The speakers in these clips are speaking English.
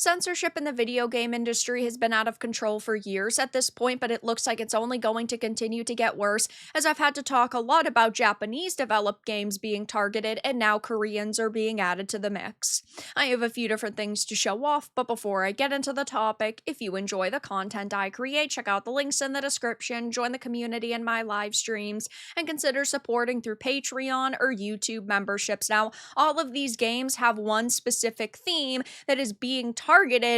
Censorship in the video game industry has been out of control for years at this point, but it looks like it's only going to continue to get worse as I've had to talk a lot about Japanese developed games being targeted and now Koreans are being added to the mix. I have a few different things to show off, but before I get into the topic, if you enjoy the content I create, check out the links in the description, join the community in my live streams, and consider supporting through Patreon or YouTube memberships. Now, all of these games have one specific theme that is being targeted,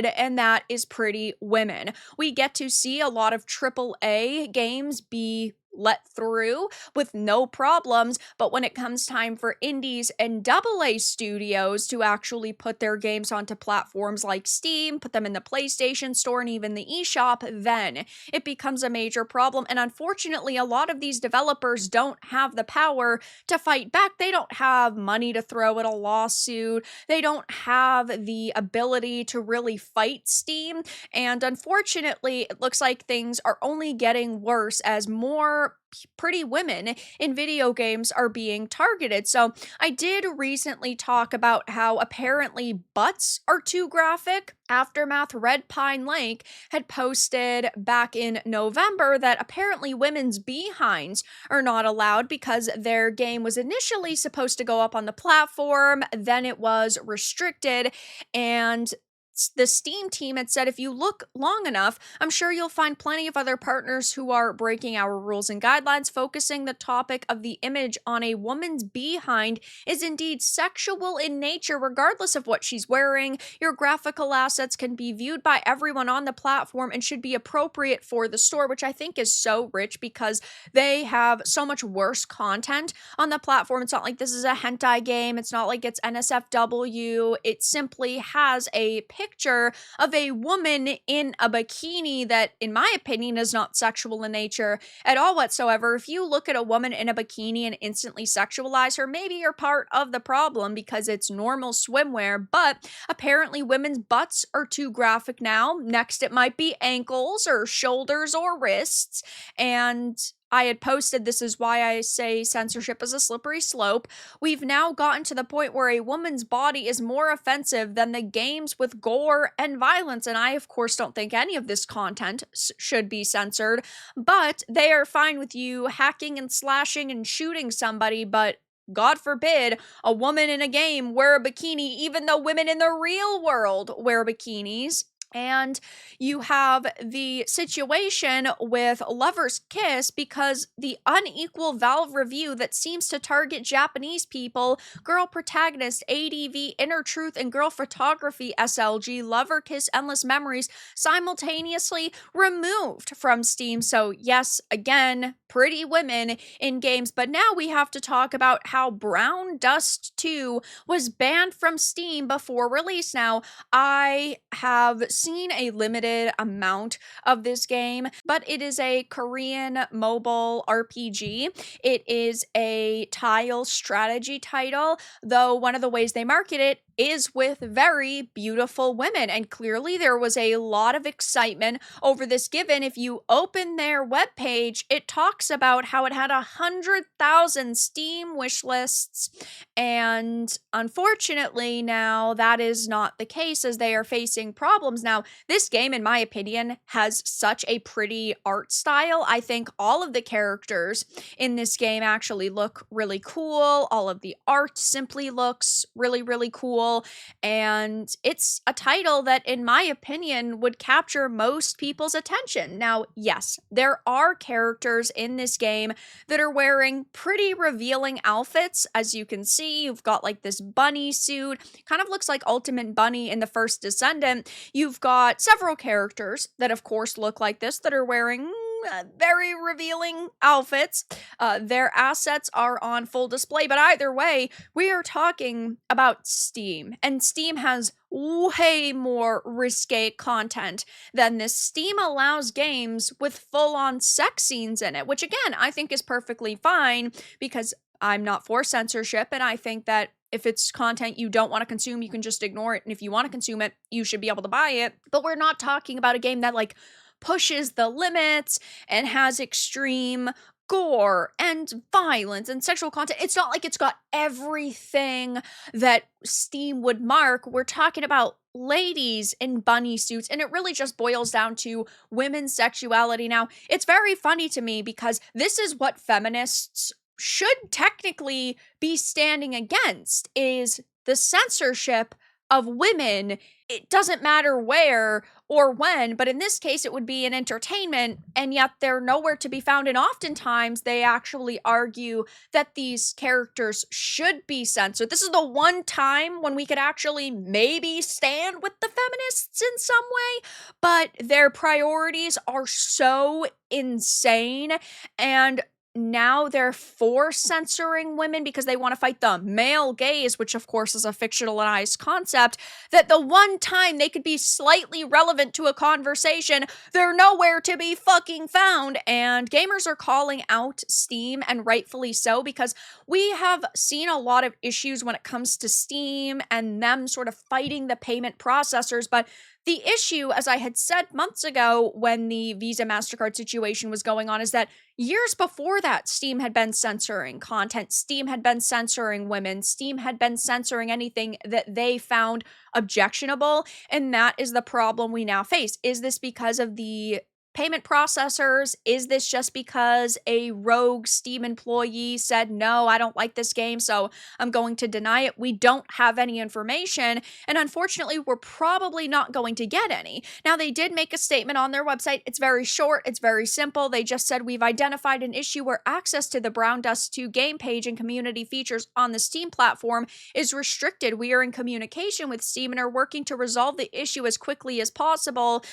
and that is pretty women. We get to see a lot of AAA games be let through with no problems, but when it comes time for indies and AA studios to actually put their games onto platforms like Steam, put them in the PlayStation Store and even the eShop, then it becomes a major problem. And unfortunately, a lot of these developers don't have the power to fight back. They don't have money to throw at a lawsuit. They don't have the ability to really fight Steam. And unfortunately, it looks like things are only getting worse as more pretty women in video games are being targeted. So I did recently talk about how apparently butts are too graphic. Aftermath Red Pine Lake had posted back in November that apparently women's behinds are not allowed because their game was initially supposed to go up on the platform, then it was restricted, and the Steam team had said, if you look long enough, I'm sure you'll find plenty of other partners who are breaking our rules and guidelines. Focusing the topic of the image on a woman's behind is indeed sexual in nature, regardless of what she's wearing. Your graphical assets can be viewed by everyone on the platform and should be appropriate for the store, which I think is so rich because they have so much worse content on the platform. It's not like this is a hentai game. It's not like it's NSFW. It simply has a picture of a woman in a bikini that, in my opinion, is not sexual in nature at all whatsoever. If you look at a woman in a bikini and instantly sexualize her, maybe you're part of the problem because it's normal swimwear, but apparently women's butts are too graphic now. Next, it might be ankles or shoulders or wrists, and I had posted, this is why I say censorship is a slippery slope. We've now gotten to the point where a woman's body is more offensive than the games with gore and violence. And I, of course, don't think any of this content should be censored, but they are fine with you hacking and slashing and shooting somebody, but God forbid a woman in a game wear a bikini, even though women in the real world wear bikinis. And you have the situation with Lover's Kiss because the unequal Valve review that seems to target Japanese people, girl protagonist, ADV, Inner Truth, and girl photography, SLG, Lover Kiss, Endless Memories, simultaneously removed from Steam. So yes, again, pretty women in games. But now we have to talk about how Brown Dust 2 was banned from Steam before release. Now, I have seen a limited amount of this game, but it is a Korean mobile RPG. It is a tile strategy title, though one of the ways they market it is with very beautiful women. And clearly there was a lot of excitement over this, given if you open their webpage, it talks about how it had 100,000 Steam wish lists. And unfortunately now that is not the case as they are facing problems. Now, this game, in my opinion, has such a pretty art style. I think all of the characters in this game actually look really cool. All of the art simply looks really, really cool. And it's a title that, in my opinion, would capture most people's attention. Now, yes, there are characters in this game that are wearing pretty revealing outfits. As you can see, you've got like this bunny suit, kind of looks like Ultimate Bunny in the first Descendant. You've got several characters that, of course, look like this that are wearing very revealing outfits. Their assets are on full display, but either way, we are talking about Steam, and Steam has way more risque content than this. Steam allows games with full-on sex scenes in it, which again, I think is perfectly fine because I'm not for censorship, and I think that if it's content you don't want to consume, you can just ignore it, and if you want to consume it, you should be able to buy it. But we're not talking about a game that like pushes the limits and has extreme gore and violence and sexual content. It's not like it's got everything that Steam would mark. We're talking about ladies in bunny suits, and it really just boils down to women's sexuality. Now, it's very funny to me because this is what feminists should technically be standing against, is the censorship of women. It doesn't matter where or when, but in this case, it would be in entertainment, and yet they're nowhere to be found. And oftentimes, they actually argue that these characters should be censored. This is the one time when we could actually maybe stand with the feminists in some way, but their priorities are so insane, and now they're for censoring women because they want to fight the male gaze, which of course is a fictionalized concept, that the one time they could be slightly relevant to a conversation, they're nowhere to be fucking found. And gamers are calling out Steam, and rightfully so, because we have seen a lot of issues when it comes to Steam and them sort of fighting the payment processors. But the issue, as I had said months ago when the Visa MasterCard situation was going on, is that years before that, Steam had been censoring content. Steam had been censoring women. Steam had been censoring anything that they found objectionable. And that is the problem we now face. Is this because of the payment processors? Is this just because a rogue Steam employee said, no, I don't like this game, so I'm going to deny it? We don't have any information, and unfortunately, we're probably not going to get any. Now, they did make a statement on their website. It's very short, it's very simple. They just said, we've identified an issue where access to the Brown Dust 2 game page and community features on the Steam platform is restricted. We are in communication with Steam and are working to resolve the issue as quickly as possible,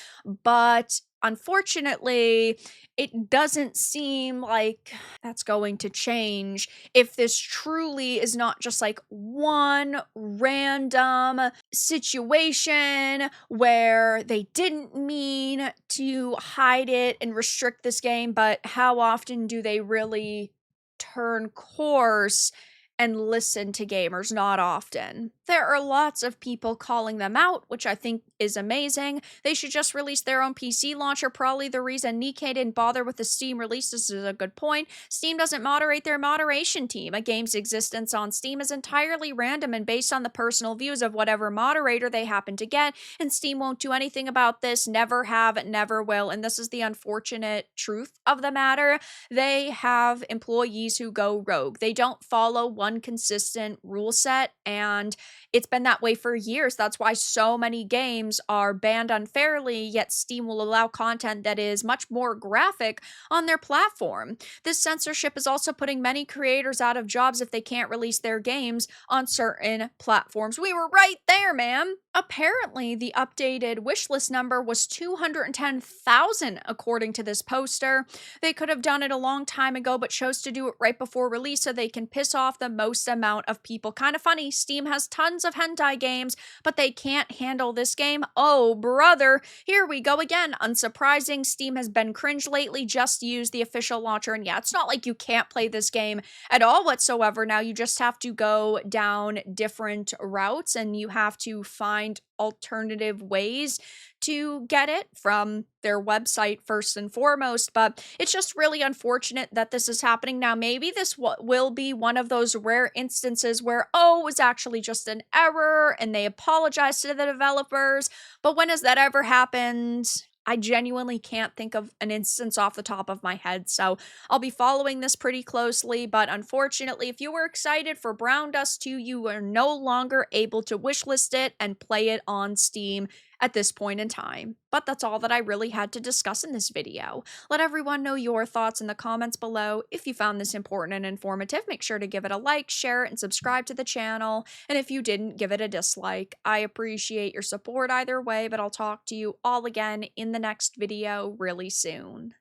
but unfortunately, it doesn't seem like that's going to change if this truly is not just like one random situation where they didn't mean to hide it and restrict this game, but how often do they really turn course and listen to gamers? Not often. There are lots of people calling them out, which I think is amazing. They should just release their own PC launcher. Probably the reason Nikkei didn't bother with the Steam release. This is a good point. Steam doesn't moderate their moderation team. A game's existence on Steam is entirely random and based on the personal views of whatever moderator they happen to get, and Steam won't do anything about this, never have, never will, and this is the unfortunate truth of the matter. They have employees who go rogue. They don't follow one consistent rule set, and it's been that way for years. That's why so many games are banned unfairly, yet Steam will allow content that is much more graphic on their platform. This censorship is also putting many creators out of jobs if they can't release their games on certain platforms. We were right there, ma'am. Apparently, the updated wishlist number was 210,000, according to this poster. They could have done it a long time ago, but chose to do it right before release so they can piss off the most amount of people. Kind of funny, Steam has tons of hentai games, but they can't handle this game. Oh, brother, here we go again. Unsurprising, Steam has been cringe lately. Just use the official launcher, and yeah, it's not like you can't play this game at all whatsoever. Now, you just have to go down different routes, and you have to find alternative ways to get it from their website first and foremost, but it's just really unfortunate that this is happening. Now, maybe this will be one of those rare instances where, oh, it was actually just an error and they apologized to the developers, but when has that ever happened? I genuinely can't think of an instance off the top of my head, so I'll be following this pretty closely, but unfortunately, if you were excited for Brown Dust 2, you are no longer able to wishlist it and play it on Steam at this point in time. But that's all that I really had to discuss in this video. Let everyone know your thoughts in the comments below. If you found this important and informative, make sure to give it a like, share it, and subscribe to the channel. And if you didn't, give it a dislike. I appreciate your support either way, but I'll talk to you all again in the next video really soon.